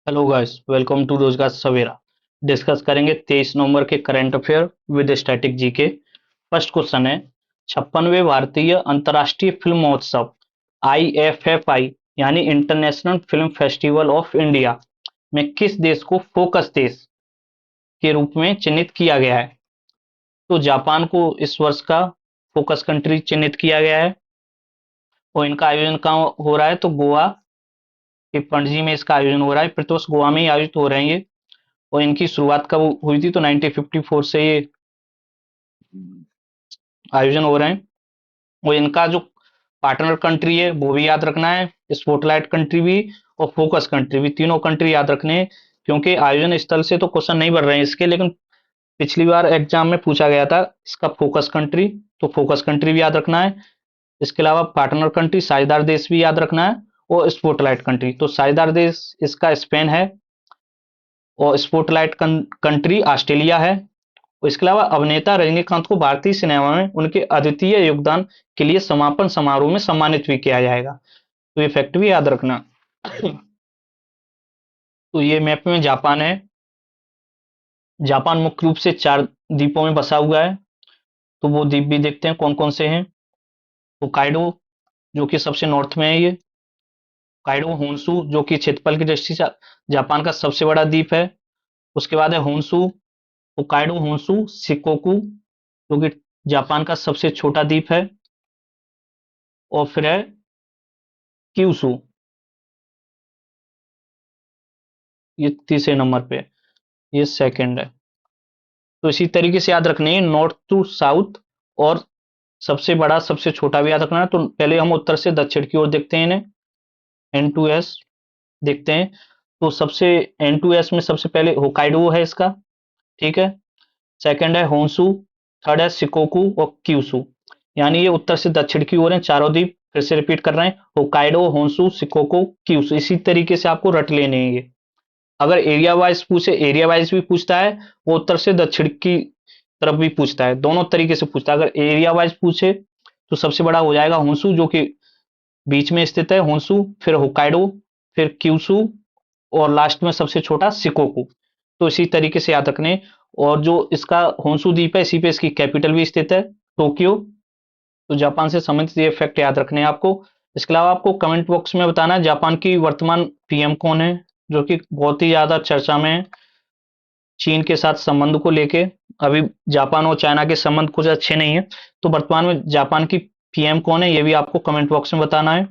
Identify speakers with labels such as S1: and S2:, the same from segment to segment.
S1: Hello guys, welcome to रोजगार सवेरा। Discuss करेंगे 23 नवंबर के current affair with static GK. First question है, 56वें भारतीय अंतर्राष्ट्रीय फिल्म महोत्सव IFFI यानी international film festival of India में किस देश को फोकस देश के रूप में चिन्हित किया गया है? तो जापान को इस वर्ष का फोकस कंट्री चिन्हित किया गया है और इनका आयोजन कहाँ हो रहा है? तो गोवा के पणजी में इसका आयोजन हो रहा है। प्रतिवर्ष गोवा में ही आयोजित हो रहे हैं ये। और इनकी शुरुआत कब हुई थी? तो 1954 से ये आयोजन हो रहे हैं। और इनका जो पार्टनर कंट्री है वो भी याद रखना है, स्पॉटलाइट कंट्री भी और फोकस कंट्री भी, तीनों कंट्री याद रखने हैं। क्योंकि आयोजन स्थल से तो क्वेश्चन नहीं बढ़ रहे हैं इसके, लेकिन पिछली बार एग्जाम में पूछा गया था इसका फोकस कंट्री, तो फोकस कंट्री भी याद रखना है। इसके अलावा पार्टनर कंट्री साझेदार देश भी याद रखना है और स्पॉटलाइट कंट्री। तो साझेदार देश इसका स्पेन है और स्पॉटलाइट कंट्री ऑस्ट्रेलिया है। इसके अलावा अभिनेता रजनीकांत को भारतीय सिनेमा में उनके अद्वितीय योगदान के लिए समापन समारोह में सम्मानित भी किया जाएगा। तो ये फैक्ट भी याद रखना। तो ये मैप में जापान है। जापान मुख्य रूप से 4 द्वीपों में बसा हुआ है। तो वो द्वीप भी देखते हैं कौन कौन से हैं। होकाइडो जो कि सबसे नॉर्थ में है, ये काइडो, होन्सू जो कि क्षेत्रफल की दृष्टि से जापान का सबसे बड़ा द्वीप है। उसके बाद है होन्सू, होकाइडो, होन्सू, शिकोकू जो कि जापान का सबसे छोटा द्वीप है। और फिर है क्यूसू, ये तीसरे नंबर पे है, ये सेकंड है। तो इसी तरीके से याद रखने हैं नॉर्थ टू साउथ और सबसे बड़ा सबसे छोटा भी याद रखना है। तो पहले हम उत्तर से दक्षिण की ओर देखते हैं इन्हें, N2S देखते हैं। तो सबसे N2S में सबसे पहले होकाइडो है इसका, ठीक है। सेकंड है होन्सू, थर्ड है सिकोकू और क्यूसू। यानी ये उत्तर से दक्षिण की ओर है चारों द्वीप। फिर से रिपीट कर रहे हैं, होकाइडो, होन्सू, सिकोकू, क्यूसू। इसी तरीके से आपको रट लेने हैं ये। अगर एरिया वाइज पूछे, एरिया वाइज भी पूछता है, वो उत्तर से दक्षिण की तरफ भी पूछता है, दोनों तरीके से पूछता है। अगर एरिया वाइज पूछे तो सबसे बड़ा हो जाएगा होन्सू जो कि बीच में स्थित है, होन्सू, फिर होकाइडो, फिर क्यूसू और लास्ट में सबसे छोटा सिकोकू। तो इसी तरीके से याद रखने। और जो इसका होन्सू द्वीप है इसी पे इसकी कैपिटल भी स्थित है, टोक्यो। तो जापान से संबंधित ये फैक्ट याद रखने हैं आपको। इसके अलावा आपको कमेंट बॉक्स में बताना है जापान की वर्तमान पीएम कौन है, जो कि बहुत ही ज्यादा चर्चा में है चीन के साथ संबंध को लेके। अभी जापान और चाइना के संबंध कुछ अच्छे नहीं है। तो वर्तमान में जापान की पीएम कौन है ये भी आपको कमेंट बॉक्स में बताना है।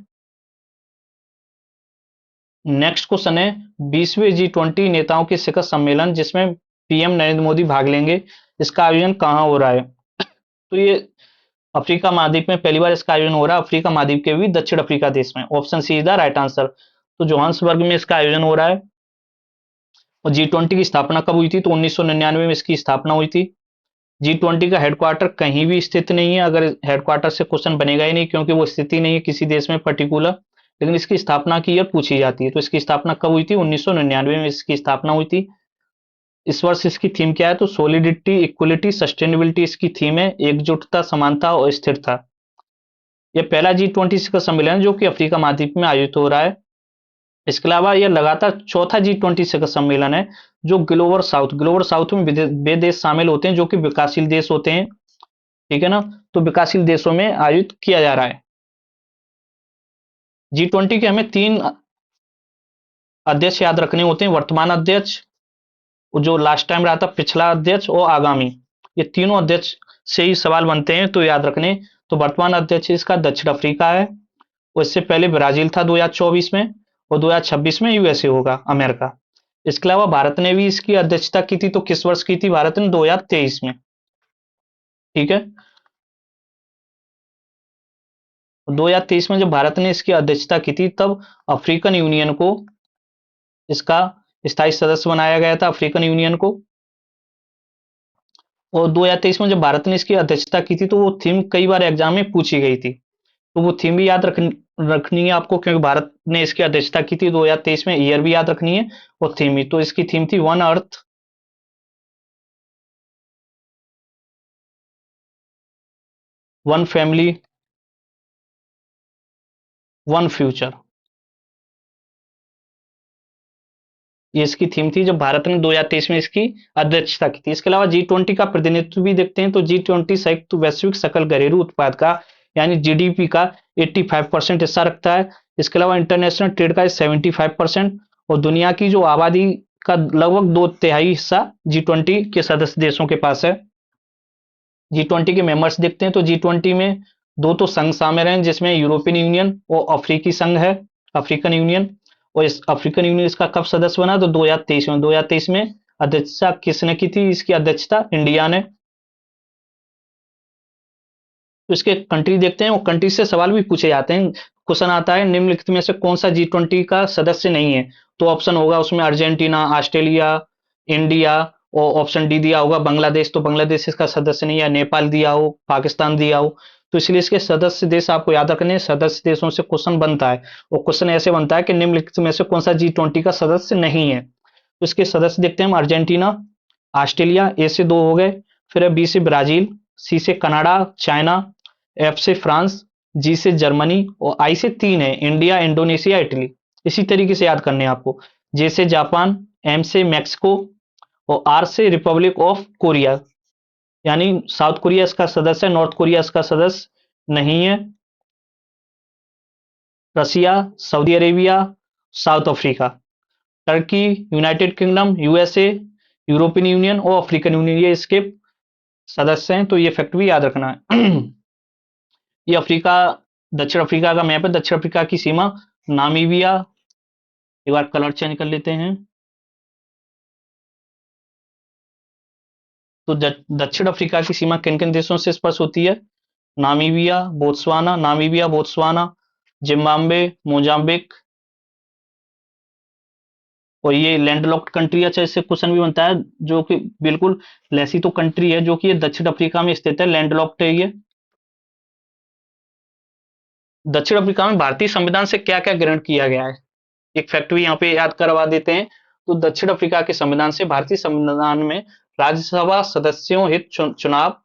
S1: नेक्स्ट क्वेश्चन है, 20वें G20 नेताओं के शिखर सम्मेलन जिसमें पीएम नरेंद्र मोदी भाग लेंगे, इसका आयोजन कहाँ हो रहा है? तो ये अफ्रीका महाद्वीप में पहली बार इसका आयोजन हो रहा है, अफ्रीका महाद्वीप के भी दक्षिण अफ्रीका देश में। Option C is the right answer. तो जोहान्सबर्ग में इसका आयोजन हो रहा है। और G20 की स्थापना कब हुई थी? तो 1999 में इसकी स्थापना हुई थी। G20 का हेडक्वार्टर कहीं भी स्थित नहीं है, अगर हेडक्वार्टर से क्वेश्चन बनेगा ही नहीं क्योंकि वो स्थिति नहीं है किसी देश में पर्टिकुलर। लेकिन इसकी स्थापना की ईयर पूछी जाती है। तो इसकी स्थापना कब हुई थी? 1999 में इसकी स्थापना हुई थी। इस वर्ष इसकी थीम क्या है? तो सोलिडिटी, इक्वलिटी, सस्टेनेबिलिटी इसकी थीम है, एकजुटता, समानता और स्थिरता। यह पहला G20 शिखर सम्मेलन है जो कि अफ्रीका महाद्वीप में आयोजित हो रहा है। इसके अलावा यह लगातार चौथा G20 शिखर सम्मेलन है जो ग्लोबल साउथ में वे देश शामिल होते हैं जो कि विकासशील देश होते हैं, ठीक है ना। तो विकासशील देशों में आयोजित किया जा रहा है। G20 के हमें 3 अध्यक्ष याद रखने होते हैं, वर्तमान अध्यक्ष, जो लास्ट टाइम रहा था पिछला अध्यक्ष और आगामी। ये तीनों अध्यक्ष से ही सवाल बनते हैं तो याद रखने। तो वर्तमान अध्यक्ष इसका दक्षिण अफ्रीका है और इससे पहले ब्राजील था 2024 में, और 2026 में यूएसए होगा, अमेरिका। इसके अलावा भारत ने भी इसकी अध्यक्षता की थी। तो किस वर्ष की थी भारत ने? 2023 में, ठीक है। 2023 में जब भारत ने इसकी अध्यक्षता की थी तब अफ्रीकन यूनियन को इसका स्थायी सदस्य बनाया गया था, अफ्रीकन यूनियन को। और 2023 में जब भारत ने इसकी अध्यक्षता की थी तो वो थीम कई बार एग्जाम में पूछी गई थी। तो वो थीम भी याद रखनी है आपको, क्योंकि भारत ने इसकी अध्यक्षता की थी 2023 में। ईयर भी याद रखनी है और थीम भी। तो इसकी थीम थी one earth, one family, one future. ये इसकी थीम थी जब भारत ने 2023 में इसकी अध्यक्षता की थी। इसके अलावा G20 का प्रतिनिधित्व भी देखते हैं, तो G20 संयुक्त वैश्विक सकल घरेलू उत्पाद का यानी जीडीपी का 85% हिस्सा रखता है। इसके अलावा इंटरनेशनल ट्रेड का 75% और दुनिया की जो आबादी का लगभग 2/3 हिस्सा G20 के सदस्य देशों के पास है। G20 के मेंबर्स देखते हैं, तो G20 में दो तो संघ शामिल हैं, जिसमें यूरोपियन यूनियन और अफ्रीकी संघ है, अफ्रीकन यूनियन। और इस अफ्रीकन यूनियन इसका कब सदस्य बना, तो 2023 में। 2023 में अध्यक्षता किसने की थी, इसकी अध्यक्षता इंडिया ने। तो इसके कंट्री देखते हैं, वो कंट्री से सवाल भी पूछे जाते हैं। क्वेश्चन आता है निम्नलिखित में से कौन सा G20 का सदस्य नहीं है, तो ऑप्शन होगा उसमें अर्जेंटीना, ऑस्ट्रेलिया, इंडिया। और ऑप्शन डी दिया होगा बांग्लादेश, तो बांग्लादेश इसका सदस्य नहीं है। नेपाल दिया हो, पाकिस्तान दिया हो। तो इसलिए इसके सदस्य देश आपको याद रखने हैं, सदस्य देशों से क्वेश्चन बनता है। और क्वेश्चन ऐसे बनता है कि निम्नलिखित में से कौन सा G20 का सदस्य नहीं है। तो इसके सदस्य देखते हैं हम, अर्जेंटीना, ऑस्ट्रेलिया, ए से दो हो गए, फिर है बी से ब्राजील, सी से कनाडा, चाइना, एफ से फ्रांस, जी से जर्मनी और आई से तीन है, इंडिया, इंडोनेशिया, इटली। इसी तरीके से याद करने हैं आपको। जे से जापान, एम से मैक्सिको और आर से रिपब्लिक ऑफ कोरिया, यानी साउथ कोरिया इसका सदस्य है, नॉर्थ कोरिया इसका सदस्य नहीं है। Russia, Saudi Arabia, South Africa, Turkey, United Kingdom, USA, European Union और अफ्रीकन यूनियन, ये इसके सदस्य हैं। तो ये फैक्ट भी याद रखना है। ये अफ्रीका, दक्षिण अफ्रीका का मैप है। दक्षिण अफ्रीका की सीमा नामीबिया, एक बार कलर चेंज कर लेते हैं। तो दक्षिण अफ्रीका की सीमा किन किन देशों से स्पर्श होती है, नामीबिया, बोत्सवाना, जिम्बाब्वे, मोजाम्बिक। और ये लैंडलॉक्ड कंट्री है। अच्छा, इससे क्वेश्चन भी बनता है, जो कि बिल्कुल लेसी तो कंट्री है, जो कि ये दक्षिण अफ्रीका में स्थित है, लैंडलॉक्ड है ये। दक्षिण अफ्रीका में भारतीय संविधान से क्या क्या ग्रहण किया गया है, एक फैक्ट भी यहाँ पे याद करवा देते हैं। तो दक्षिण अफ्रीका के संविधान से, भारतीय संविधान में राज्यसभा सदस्यों हित चुनाव,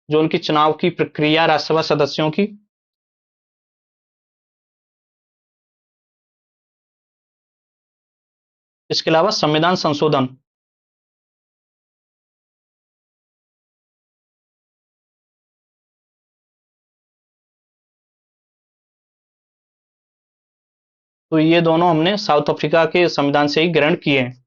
S1: जो उनकी चुनाव की प्रक्रिया राज्यसभा सदस्यों की। इसके अलावा संविधान संशोधन, तो ये दोनों हमने साउथ अफ्रीका के संविधान से ही ग्रहण किए हैं।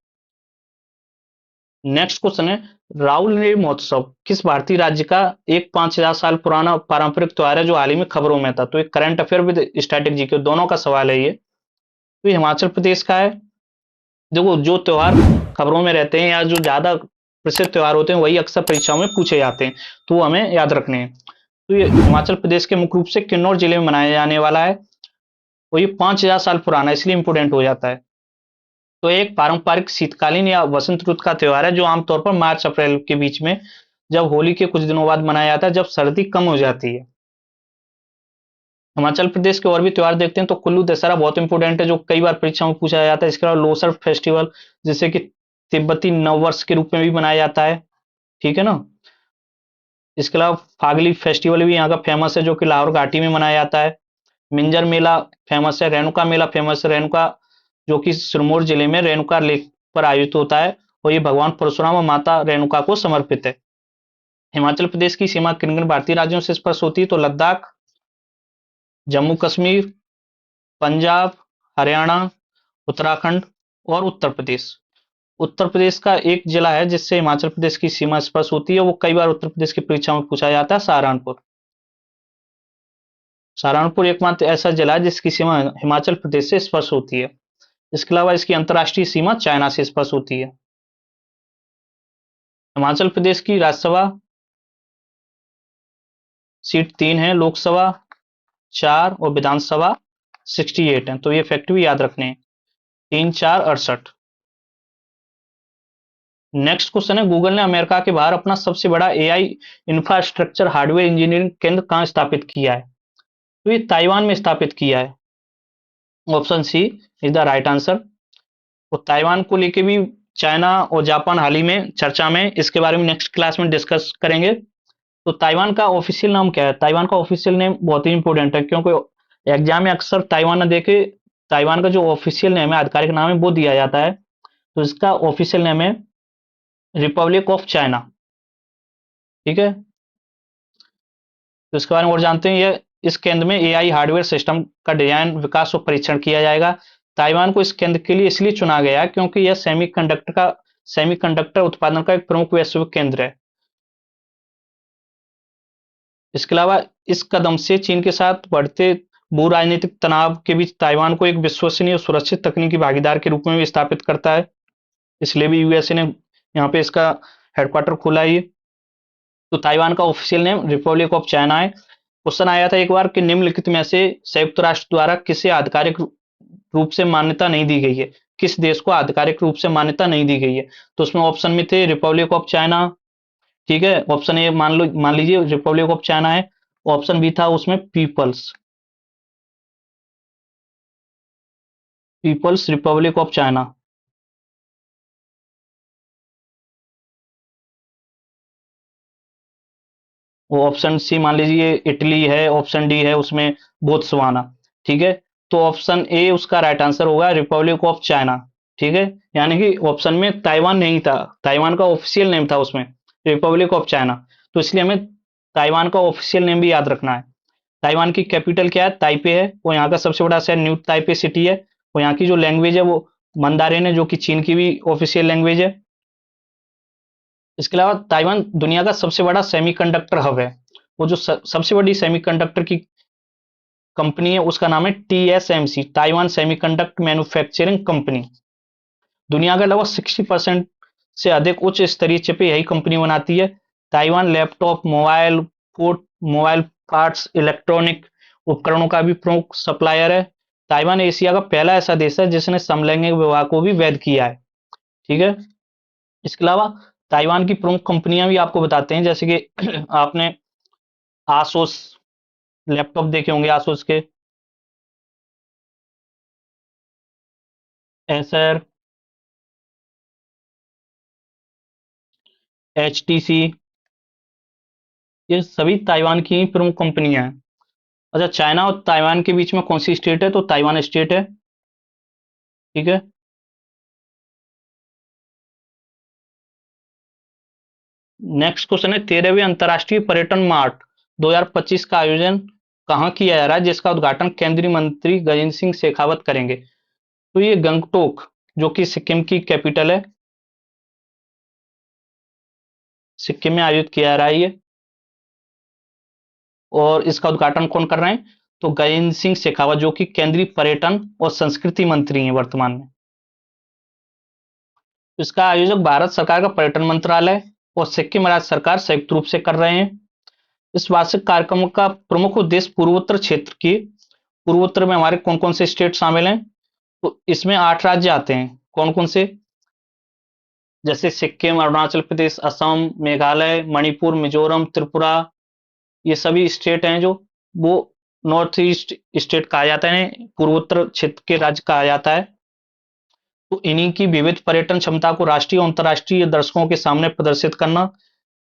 S1: नेक्स्ट क्वेश्चन है, राउल रे महोत्सव किस भारतीय राज्य का एक 5,000 साल पुराना पारंपरिक त्योहार है, जो हाल ही में खबरों में था। तो एक current affair with static GK दोनों का सवाल है ये। तो ये हिमाचल प्रदेश का है। देखो, जो त्योहार खबरों में रहते हैं या जो ज्यादा प्रसिद्ध त्योहार होते हैं, वही अक्सर परीक्षाओं में पूछे जाते हैं, तो वो हमें याद रखने हैं। तो ये हिमाचल प्रदेश के मुख्य रूप से किन्नौर जिले में मनाया जाने वाला है। और ये 5,000 साल पुराना है, इसलिए इंपोर्टेंट हो जाता है। तो एक पारंपरिक शीतकालीन या वसंत ऋतु का त्योहार है, जो आमतौर पर मार्च अप्रैल के बीच में, जब होली के कुछ दिनों बाद मनाया जाता है, जब सर्दी कम हो जाती है। हिमाचल प्रदेश के और भी त्योहार देखते हैं, तो कुल्लू दशहरा बहुत इंपॉर्टेंट है, जो कई बार परीक्षा में पूछा जाता है। इसके अलावा लोसर फेस्टिवल, जिसे कि तिब्बती नववर्ष के रूप में भी मनाया जाता है, ठीक है ना। इसके अलावा फागली फेस्टिवल भी यहाँ का फेमस है, जो कि लाहौर घाटी में मनाया जाता है। मिंजर मेला फेमस है, रेणुका मेला फेमस है, रेणुका जो कि सिरमौर जिले में रेणुका लेक पर आयोजित होता है। और ये भगवान परशुराम और माता रेणुका को समर्पित है। हिमाचल प्रदेश की सीमा किन किन भारतीय राज्यों से स्पर्श होती है, तो लद्दाख, जम्मू कश्मीर, पंजाब, हरियाणा, उत्तराखंड और उत्तर प्रदेश। उत्तर प्रदेश का एक जिला है जिससे हिमाचल प्रदेश की सीमा स्पर्श होती है, वो कई बार उत्तर प्रदेश की परीक्षा में पूछा जाता है, सहारनपुर। सहारनपुर एकमात्र ऐसा जिला है जिसकी सीमा हिमाचल प्रदेश से स्पर्श होती है। इसके अलावा इसकी अंतर्राष्ट्रीय सीमा चाइना से स्पर्श होती है। हिमाचल प्रदेश की राज्यसभा सीट 3 है, लोकसभा 4 और विधानसभा 68 है। तो ये फैक्ट भी याद रखने हैं, 3, 4, 68। नेक्स्ट क्वेश्चन है, गूगल ने अमेरिका के बाहर अपना सबसे बड़ा एआई इंफ्रास्ट्रक्चर हार्डवेयर इंजीनियरिंग केंद्र कहां स्थापित किया है, तो ये ताइवान में स्थापित किया है। Option C is the right answer. तो ताइवान को लेके भी चाइना और जापान हाल ही में चर्चा में, इसके बारे में नेक्स्ट क्लास में डिस्कस करेंगे। तो ताइवान का ऑफिशियल नाम क्या है, ताइवान का ऑफिशियल नेम बहुत ही इंपॉर्टेंट है, क्योंकि एग्जाम में अक्सर ताइवान ना देके ताइवान का जो ऑफिशियल नेम है, आधिकारिक नाम है, वो दिया जाता है। तो इसका ऑफिशियल नेम है रिपब्लिक ऑफ चाइना। ठीक है, तो इसके बारे में और जानते हैं। ये इस केंद्र में एआई हार्डवेयर सिस्टम का डिजाइन, विकास और परीक्षण किया जाएगा। ताइवान को इस केंद्र के लिए इसलिए चुना गया है क्योंकि यह सेमीकंडक्टर उत्पादन का एक प्रमुख वैश्विक केंद्र है। इसके अलावा इस कदम से चीन के साथ बढ़ते भू राजनीतिक तनाव के बीच ताइवान को एक विश्वसनीय और सुरक्षित तकनीकी भागीदार के रूप में भी स्थापित करता है। इसलिए भी यूएसए ने यहाँ पे इसका हेडक्वार्टर खोला है। तो ताइवान का official name Republic of China है। क्वेश्चन आया था एक बार कि निम्नलिखित में से संयुक्त राष्ट्र द्वारा किसे आधिकारिक रूप से मान्यता नहीं दी गई है, किस देश को आधिकारिक रूप से मान्यता नहीं दी गई है। तो उसमें ऑप्शन में थे रिपब्लिक ऑफ चाइना, ठीक है, ऑप्शन ए मान लीजिए रिपब्लिक ऑफ चाइना है। ऑप्शन बी था उसमें पीपल्स रिपब्लिक ऑफ चाइना। वो ऑप्शन सी मान लीजिए इटली है, ऑप्शन डी है उसमें बोत्सवाना। ठीक है, तो ऑप्शन ए उसका राइट आंसर होगा रिपब्लिक ऑफ चाइना। ठीक है, यानी कि ऑप्शन में ताइवान नहीं था, ताइवान का ऑफिशियल नेम था उसमें रिपब्लिक ऑफ चाइना। तो इसलिए हमें ताइवान का ऑफिशियल नेम भी याद रखना है। ताइवान की कैपिटल क्या है, ताइपे है। वो यहाँ का सबसे बड़ा शहर न्यू ताइपे सिटी है। और यहाँ की जो लैंग्वेज है वो मंदारिन है, जो कि चीन की भी ऑफिशियल लैंग्वेज है। इसके अलावा ताइवान दुनिया का सबसे बड़ा सेमीकंडक्टर हब है। वो जो सबसे बड़ी सेमीकंडक्टर की कंपनी है उसका नाम है TSMC, Taiwan semiconductor manufacturing company. दुनिया का लगभग 60% से अधिक उच्च स्तरीय चिपे यही कंपनी बनाती है। Taiwan laptop, mobile parts, electronic उपकरणों का भी प्रमुख सप्लायर है। ताइवान एशिया का पहला ऐसा देश है जिसने समलैंगिक विवाह को भी वैध किया है। ठीक है, इसके अलावा ताइवान की प्रमुख कंपनियां भी आपको बताते हैं, जैसे कि आपने आसोस लैपटॉप देखे होंगे, आसोस के, एसर, एचटीसी, ये सभी ताइवान की ही प्रमुख कंपनियां हैं। अच्छा, चाइना और ताइवान के बीच में कौन सी स्टेट है, तो ताइवान स्टेट है। ठीक है, नेक्स्ट क्वेश्चन है 13वीं अंतर्राष्ट्रीय पर्यटन मार्ट 2025 का आयोजन कहाँ किया जा रहा है, जिसका उद्घाटन केंद्रीय मंत्री गजेंद्र सिंह शेखावत करेंगे। तो ये गंगटोक, जो कि सिक्किम की कैपिटल है, सिक्किम में आयोजित किया जा रहा है ये। और इसका उद्घाटन कौन कर रहे हैं, तो गजेंद्र सिंह शेखावत, जो कि केंद्रीय पर्यटन और संस्कृति मंत्री हैं वर्तमान में। इसका आयोजक भारत सरकार का पर्यटन मंत्रालय और सिक्किम राज्य सरकार संयुक्त रूप से कर रहे हैं। इस वार्षिक कार्यक्रम का प्रमुख उद्देश्य पूर्वोत्तर क्षेत्र की, पूर्वोत्तर में हमारे कौन कौन से स्टेट शामिल हैं, तो इसमें 8 राज्य आते हैं। कौन कौन से, जैसे सिक्किम, अरुणाचल प्रदेश, असम, मेघालय, मणिपुर, मिजोरम, त्रिपुरा, ये सभी स्टेट हैं जो वो नॉर्थ ईस्ट स्टेट कहा जाता है, पूर्वोत्तर क्षेत्र के राज्य कहा जाता है। तो इन्हीं की विविध पर्यटन क्षमता को राष्ट्रीय और अंतर्राष्ट्रीय दर्शकों के सामने प्रदर्शित करना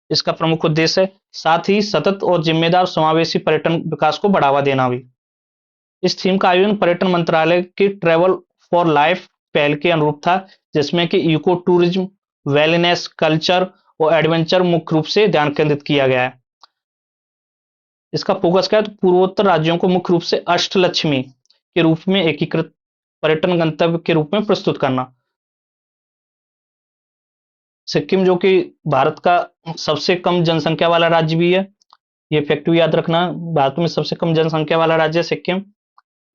S1: इसका प्रमुख उद्देश्य है। साथ ही सतत और जिम्मेदार समावेशी पर्यटन विकास को बढ़ावा देना भी। इस थीम का आयोजन पर्यटन मंत्रालय की ट्रैवल फॉर लाइफ पहल के अनुरूप था, जिसमें कि इको टूरिज्म, वेलनेस, कल्चर और एडवेंचर मुख्य रूप से ध्यान केंद्रित किया गया है। इसका फोकस क्या है, तो पूर्वोत्तर राज्यों को मुख्य रूप से अष्टलक्ष्मी के रूप में एकीकृत पर्यटन गंतव्य के रूप में प्रस्तुत करना। सिक्किम, जो कि भारत का सबसे कम जनसंख्या वाला राज्य भी है, ये फैक्ट भी याद रखना, भारत में सबसे कम जनसंख्या वाला राज्य है सिक्किम।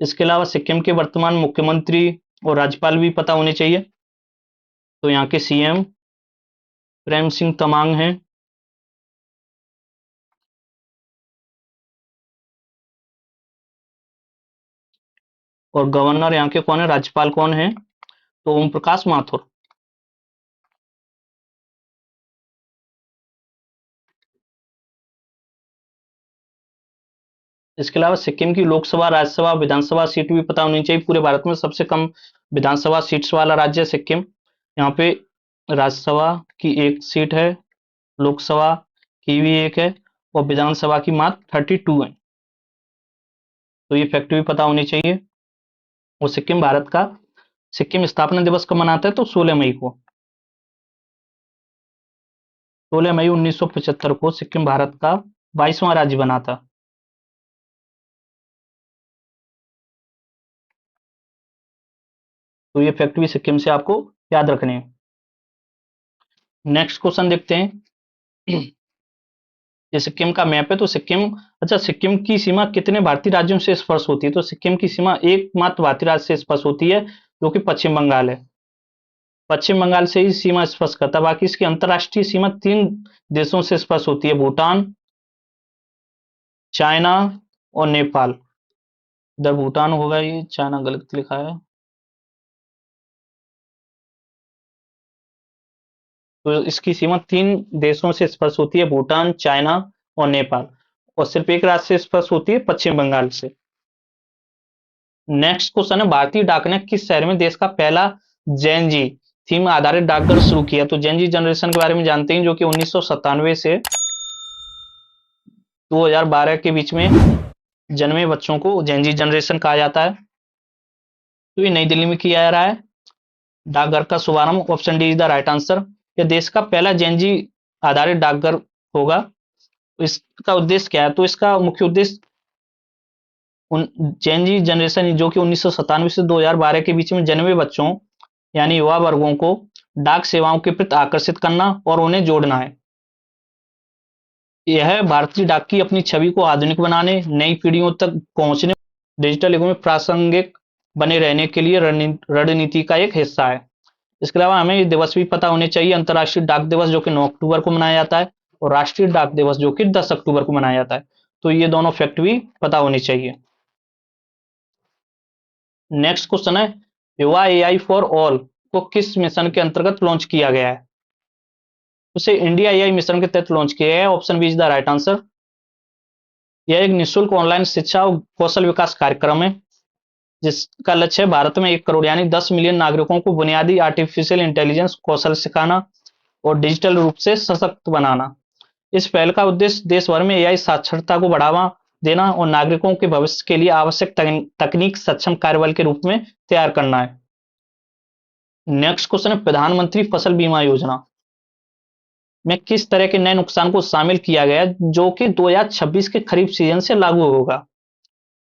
S1: इसके अलावा सिक्किम के वर्तमान मुख्यमंत्री और राज्यपाल भी पता होने चाहिए। तो यहाँ के सीएम प्रेम सिंह तमांग हैं। और गवर्नर यहाँ के कौन है, राज्यपाल कौन है, तो ओम प्रकाश माथुर। इसके अलावा सिक्किम की लोकसभा, राज्यसभा, विधानसभा सीट भी पता होनी चाहिए। पूरे भारत में सबसे कम विधानसभा सीट्स वाला राज्य है सिक्किम। यहाँ पे राज्यसभा की एक सीट है, लोकसभा की भी एक है, और विधानसभा की मात्र 32 है। तो ये फैक्ट भी पता होनी चाहिए। और सिक्किम भारत का सिक्किम स्थापना दिवस कब मनाता है? तो 16 मई को। 16 मई 1975 को सिक्किम भारत का 22वां राज्य बना था। तो ये फैक्ट भी सिक्किम से आपको याद रखने हैं। नेक्स्ट क्वेश्चन देखते हैं। ये सिक्किम का मैप है। तो सिक्किम, अच्छा, सिक्किम की सीमा कितने भारतीय राज्यों से स्पर्श होती है? तो सिक्किम की सीमा एकमात्र भारतीय राज्य से स्पर्श होती है, जो कि पश्चिम बंगाल है। पश्चिम बंगाल से ही सीमा स्पर्श करता है। बाकी इसकी अंतर्राष्ट्रीय सीमा 3 देशों से स्पर्श होती है: भूटान, चाइना और नेपाल। इधर भूटान होगा, ये चाइना गलत लिखा है। तो इसकी सीमा 3 देशों से स्पर्श होती है: भूटान, चाइना और नेपाल। और सिर्फ एक राज्य से स्पर्श होती है, पश्चिम बंगाल से। नेक्स्ट क्वेश्चन है, भारतीय डाक ने किस शहर में देश का पहला जैन जी थीम आधारित डाकघर शुरू किया? तो जैन जी जनरेशन के बारे में जानते हैं, जो कि 1997 से 2012 के बीच में जन्मे बच्चों को जैन जी जनरेशन कहा जाता है। तो ये नई दिल्ली में किया जा रहा है। डाकघर का शुभारंभ, option D is the right answer. यह देश का पहला जैन जी आधारित डाकघर होगा। तो इसका उद्देश्य क्या है? तो इसका मुख्य उद्देश्य उन जैन जी जनरेशन, जो कि 1997 से 2012 के बीच में जन्मे बच्चों यानी युवा वर्गों को डाक सेवाओं के प्रति आकर्षित करना और उन्हें जोड़ना है। यह भारतीय डाक की अपनी छवि को आधुनिक बनाने, नई पीढ़ियों तक पहुंचने, डिजिटल युग में प्रासंगिक बने रहने के लिए रणनीति का एक हिस्सा है। इसके अलावा हमें ये दिवस भी पता होने चाहिए: अंतर्राष्ट्रीय डाक दिवस, जो कि 9 अक्टूबर को मनाया जाता है, और राष्ट्रीय डाक दिवस, जो कि 10 अक्टूबर को मनाया जाता है। तो ये दोनों फैक्ट भी पता होने चाहिए। नेक्स्ट क्वेश्चन है, युवा एआई फॉर ऑल को किस मिशन के अंतर्गत लॉन्च किया गया है? उसे इंडिया एआई मिशन के तहत लॉन्च किया गया है। Option B is the right answer. यह एक निःशुल्क ऑनलाइन शिक्षा और कौशल विकास कार्यक्रम है, जिसका लक्ष्य है भारत में 1 करोड़ यानी 10 मिलियन नागरिकों को बुनियादी आर्टिफिशियल इंटेलिजेंस कौशल सिखाना और डिजिटल रूप से सशक्त बनाना। इस पहल का उद्देश्य देश भर में एआई साक्षरता को बढ़ावा देना और नागरिकों के भविष्य के लिए आवश्यक तकनीक सक्षम कार्यबल के रूप में तैयार करना है। नेक्स्ट क्वेश्चन है, प्रधानमंत्री फसल बीमा योजना में किस तरह के नए नुकसान को शामिल किया गया, जो कि 2026 के खरीफ सीजन से लागू होगा?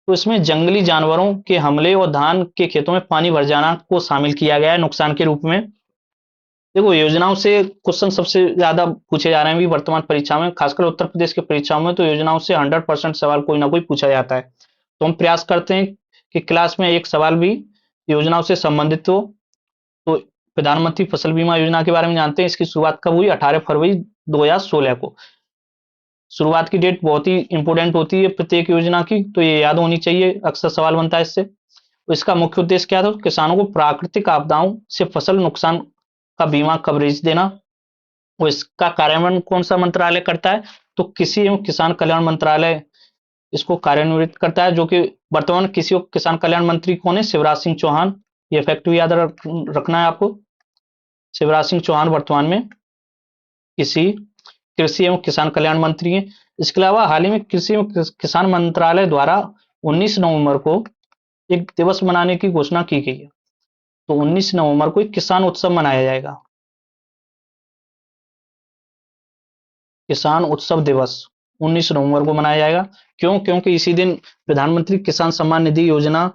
S1: तो इसमें जंगली जानवरों के हमले और धान के खेतों में पानी भर जाना को शामिल किया गया है नुकसान के रूप में। देखो, योजनाओं से क्वेश्चन सबसे ज्यादा पूछे जा रहे हैं भी वर्तमान परीक्षा में, खासकर उत्तर प्रदेश की परीक्षाओं में। तो योजनाओं से 100% सवाल कोई ना कोई पूछा जाता है। तो हम प्रयास करते हैं कि क्लास में एक सवाल भी योजनाओं से संबंधित हो। तो प्रधानमंत्री फसल बीमा योजना के बारे में जानते हैं। इसकी शुरुआत कब हुई? 18 फरवरी 2016 को। शुरुआत की डेट बहुत ही इंपॉर्टेंट होती है प्रत्येक योजना की, तो ये याद होनी चाहिए, अक्सर सवाल बनता है इससे। तो इसका मुख्य उद्देश्य क्या था? किसानों को प्राकृतिक आपदाओं से फसल नुकसान का बीमा कवरेज देना। और इसका कार्यान्वयन कौन सा मंत्रालय करता है? तो कृषि एवं किसान कल्याण मंत्रालय इसको कार्यान्वित करता है, जो कि वर्तमान कृषि और किसान कल्याण मंत्री कौन है? शिवराज सिंह चौहान। ये फैक्ट भी याद रखना है आपको। शिवराज सिंह चौहान वर्तमान में किसी कृषि एवं किसान कल्याण मंत्री हैं। इसके अलावा हाल ही में कृषि एवं किसान मंत्रालय द्वारा 19 नवंबर को एक दिवस मनाने की घोषणा की गई है। तो 19 नवंबर को एक किसान उत्सव मनाया जाएगा, किसान उत्सव दिवस 19 नवंबर को मनाया जाएगा। क्यों? क्योंकि इसी दिन प्रधानमंत्री किसान सम्मान निधि योजना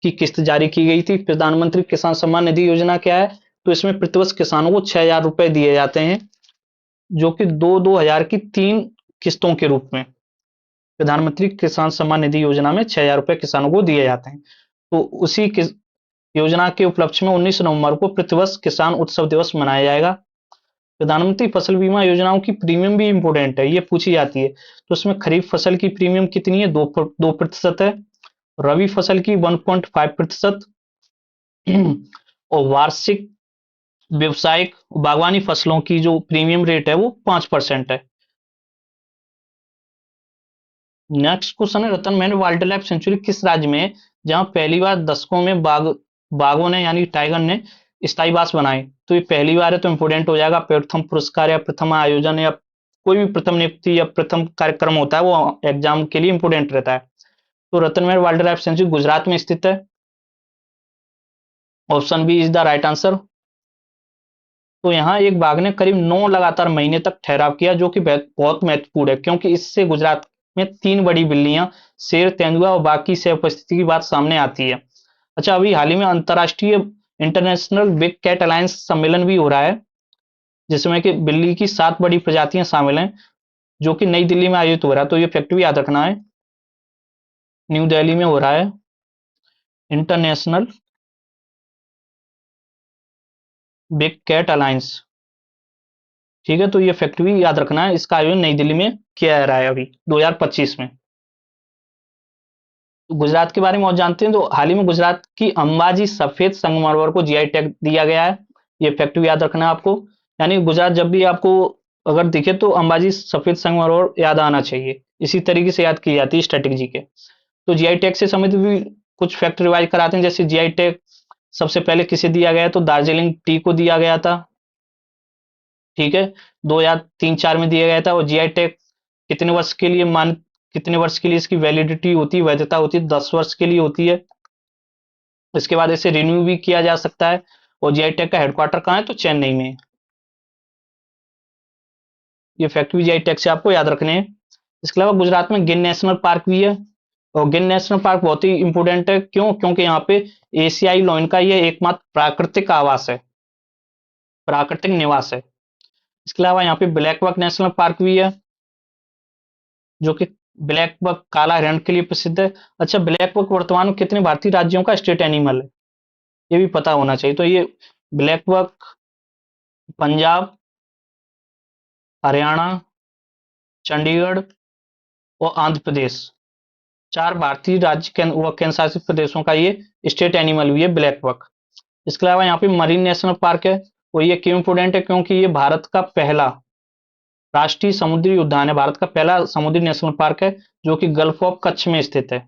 S1: की किस्त जारी की गई थी। प्रधानमंत्री किसान सम्मान निधि योजना क्या है? तो इसमें प्रतिवर्ष किसानों को 6,000 रुपए दिए जाते हैं, जो कि 2-2 हजार की 3 किस्तों के रूप में प्रधानमंत्री किसान सम्मान निधि योजना में 6,000 रुपए किसानों को दिए जाते हैं। तो उसी योजना के उपलक्ष्य में 19 नवंबर को प्रतिवर्ष किसान उत्सव दिवस मनाया जाएगा। प्रधानमंत्री फसल बीमा योजनाओं की प्रीमियम भी इंपोर्टेंट है, ये पूछी जाती है। तो उसमें खरीफ फसल की प्रीमियम कितनी है? 2% है। रबी फसल की 1.5% और वार्षिक व्यवसायिक बागवानी फसलों की जो प्रीमियम रेट है वो 5% है। नेक्स्ट क्वेश्चन है, रतन महल वाइल्ड लाइफ सेंचुरी किस राज्य में है, जहां पहली बार दशकों में बाघों ने यानी टाइगर ने स्थायी बास बनाए? तो ये पहली बार है, तो इंपोर्टेंट हो जाएगा। प्रथम पुरस्कार या प्रथम आयोजन या कोई भी प्रथम नियुक्ति या प्रथम कार्यक्रम होता है, वो एग्जाम के लिए इंपोर्टेंट रहता है। तो रतन महल वाइल्ड लाइफ सेंचुरी गुजरात में स्थित है। Option B is the right answer. तो यहाँ एक बाघ ने करीब 9 लगातार महीने तक ठहराव किया, जो कि बहुत महत्वपूर्ण है, क्योंकि इससे गुजरात में 3 बड़ी बिल्लियां, शेर, तेंदुआ और बाघ की सह उपस्थिति की बात सामने आती है। अच्छा, अभी हाल ही में अंतर्राष्ट्रीय इंटरनेशनल बिग कैट अलायंस सम्मेलन भी हो रहा है, जिसमें कि बिल्ली की 7 बड़ी प्रजातियां शामिल हैं, जो कि नई दिल्ली में आयोजित हो रहा है। तो ये फैक्ट भी याद रखना है, न्यू दिल्ली में हो रहा है इंटरनेशनल बिग कैट अलायंस। ठीक है, तो ये फैक्ट भी याद रखना है, इसका आयोजन नई दिल्ली में किया जा रहा है अभी 2025 में। तो गुजरात के बारे में और जानते हैं, तो हाल ही में गुजरात की अंबाजी सफेद संगमरमर को जीआई टैग दिया गया है। ये फैक्ट भी याद रखना है आपको। यानी गुजरात जब भी आपको अगर दिखे तो अंबाजी सफेद संगमरमर याद आना चाहिए। इसी तरीके से याद की जाती है स्टैटिक जी के। तो जीआई टैग से संबंधित भी कुछ फैक्ट रिवाइज कराते हैं, जैसे जीआई टैग सबसे पहले किसे दिया गया, तो दार्जिलिंग टी को दिया गया था। ठीक है, 2003-4 में दिया गया था। और जीआई टैग कितने वर्ष के लिए मान कितने वर्ष के लिए इसकी वैलिडिटी होती है, वैधता होती है, 10 वर्ष के लिए होती है। इसके बाद इसे रिन्यू भी किया जा सकता है। और जीआई टैग का हेडक्वार्टर कहाँ है, तो चेन्नई में। ये फैक्ट भी जीआई टैग से आपको याद रखने हैं। इसके अलावा गुजरात में गिर नेशनल पार्क भी है। और गिर नेशनल पार्क बहुत ही इंपोर्टेंट है, क्यों? क्योंकि यहाँ पे एशियाई लॉयन का ये एकमात्र प्राकृतिक आवास है, प्राकृतिक निवास है। इसके अलावा यहाँ पे ब्लैक बक नेशनल पार्क भी है, जो कि ब्लैक बक काला हिरण के लिए प्रसिद्ध है। अच्छा, ब्लैक बक वर्तमान में कितने भारतीय राज्यों का स्टेट एनिमल है, ये भी पता होना चाहिए। तो ये ब्लैक बक पंजाब, हरियाणा, चंडीगढ़ और आंध्र प्रदेश, 4 भारतीय राज्य व केंद्र शासित प्रदेशों का ये स्टेट एनिमल भी है ब्लैक बक। इसके अलावा यहाँ पे मरीन नेशनल पार्क है। और ये क्यों इंपोर्टेंट है, क्योंकि ये भारत का पहला राष्ट्रीय समुद्री उद्यान है, भारत का पहला समुद्री नेशनल पार्क है, जो कि गल्फ ऑफ कच्छ में स्थित है।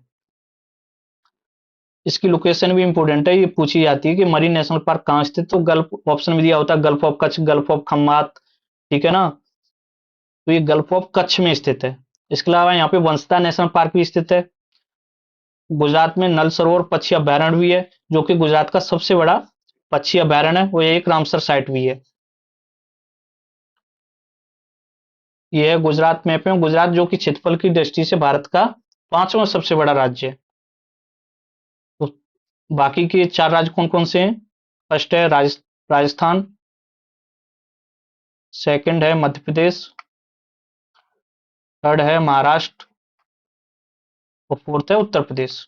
S1: इसकी लोकेशन भी इंपोर्टेंट है, ये पूछी जाती है कि मरीन नेशनल पार्क कहाँ स्थित, तो गल्फ ऑप्शन में दिया होता है, Gulf of Kutch, Gulf of Khambhat. ठीक है ना, तो ये गल्फ ऑफ कच्छ में स्थित है। इसके अलावा यहाँ पे वंसता नेशनल पार्क भी स्थित है। गुजरात में नल सरोवर पक्षी अभ्यारण्य भी है, जो कि गुजरात का सबसे बड़ा पक्षी अभ्यारण्य है। वो एक रामसर साइट भी है। ये है गुजरात मैप में, गुजरात जो कि क्षेत्रफल की दृष्टि से भारत का 5वां सबसे बड़ा राज्य है। तो बाकी के 4 राज्य कौन कौन से हैं? फर्स्ट है राजस्थान, सेकंड है मध्य प्रदेश, थर्ड है महाराष्ट्र और फोर्थ है उत्तर प्रदेश।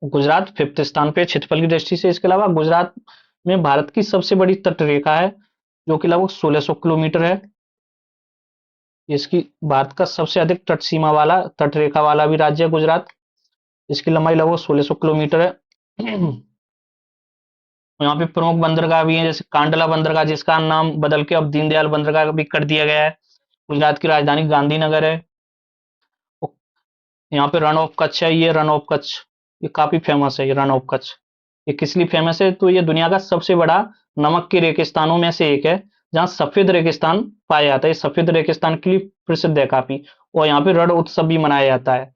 S1: गुजरात 5th स्थान पे क्षेत्रफल की दृष्टि से। इसके अलावा गुजरात में भारत की सबसे बड़ी तट रेखा है, जो कि लगभग 1600 किलोमीटर है। इसकी भारत का सबसे अधिक तट सीमा वाला तट रेखा वाला भी राज्य है गुजरात। इसकी लंबाई लगभग 1600 किलोमीटर है। यहाँ पे प्रमुख बंदरगाह भी है, जैसे कांडला बंदरगाह, जिसका नाम बदल के अब दीनदयाल बंदरगाह भी कर दिया गया है। गुजरात की राजधानी गांधीनगर है। यहाँ पे रन ऑफ कच्छ है, ये रन ऑफ कच्छ, ये काफी फेमस है। ये रन ऑफ कच्छ ये किस लिए फेमस है, तो ये दुनिया का सबसे बड़ा नमक के रेगिस्तानों में से एक है, जहाँ सफेद रेगिस्तान पाया जाता है। सफेद रेगिस्तान के लिए प्रसिद्ध है काफी। और यहाँ पे रण उत्सव भी मनाया जाता है।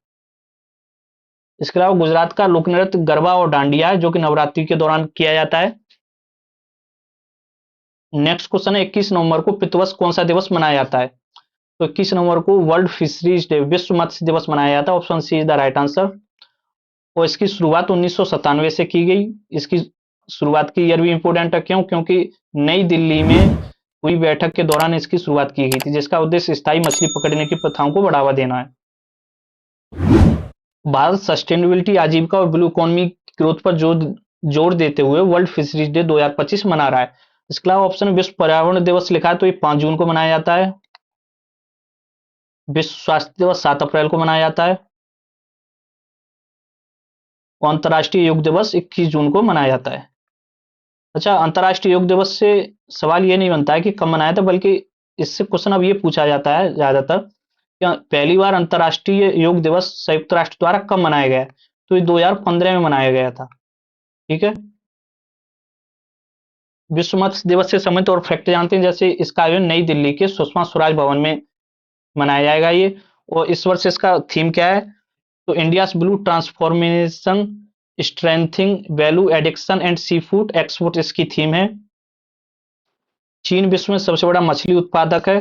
S1: इसके अलावा गुजरात का लोक नृत्य गरबा और डांडिया है, जो कि नवरात्रि के दौरान किया जाता है। नेक्स्ट क्वेश्चन है, 21 नवंबर को पितृवश कौन सा दिवस मनाया जाता है? तो 21 नवंबर को वर्ल्ड फिशरीज डे, विश्व मत्स्य दिवस मनाया जाता है। Option C is the right answer. और इसकी शुरुआत 1997 से की गई। इसकी शुरुआत की ईयर भी इंपोर्टेंट है, क्यों? क्योंकि नई दिल्ली में हुई बैठक के दौरान इसकी शुरुआत की गई थी, जिसका उद्देश्य स्थायी मछली पकड़ने की प्रथाओं को बढ़ावा देना है। भारत सस्टेनेबिलिटी, आजीविका और ब्लू इकोनॉमी ग्रोथ पर जोर देते हुए वर्ल्ड फिशरीज डे 2025 मना रहा है। इसके अलावा ऑप्शन विश्व पर्यावरण दिवस लिखा है, तो ये 5 जून को मनाया जाता है। विश्व स्वास्थ्य दिवस 7 अप्रैल को मनाया जाता है। और अंतर्राष्ट्रीय योग दिवस 21 जून को मनाया जाता है। अच्छा, अंतर्राष्ट्रीय योग दिवस से सवाल ये नहीं बनता है कि कब मनाया था, बल्कि इससे क्वेश्चन अब ये पूछा जाता है ज्यादातर कि पहली बार अंतर्राष्ट्रीय योग दिवस संयुक्त राष्ट्र द्वारा कब मनाया गया? तो ये 2015 में मनाया गया था। ठीक है, विश्व मत्स्य दिवस से संबंधित और फैक्ट जानते हैं, जैसे इसका आयोजन नई दिल्ली के सुषमा स्वराज भवन में मनाया जाएगा ये। और इस वर्ष इसका थीम क्या है, तो India blue transformation strengthening value addiction and sea food export इसकी थीम है। चीन विश्व में सबसे बड़ा मछली उत्पादक है।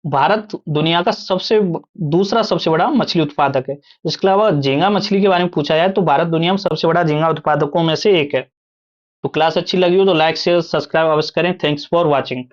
S1: भारत दुनिया का दूसरा सबसे बड़ा मछली उत्पादक है। इसके अलावा झींगा मछली के बारे में पूछा जाए तो भारत दुनिया में सबसे बड़ा झींगा उत्पादकों में से एक है। तो क्लास अच्छी लगी हो तो लाइक शेयर सब्सक्राइब अवश्य करें। Thanks for watching.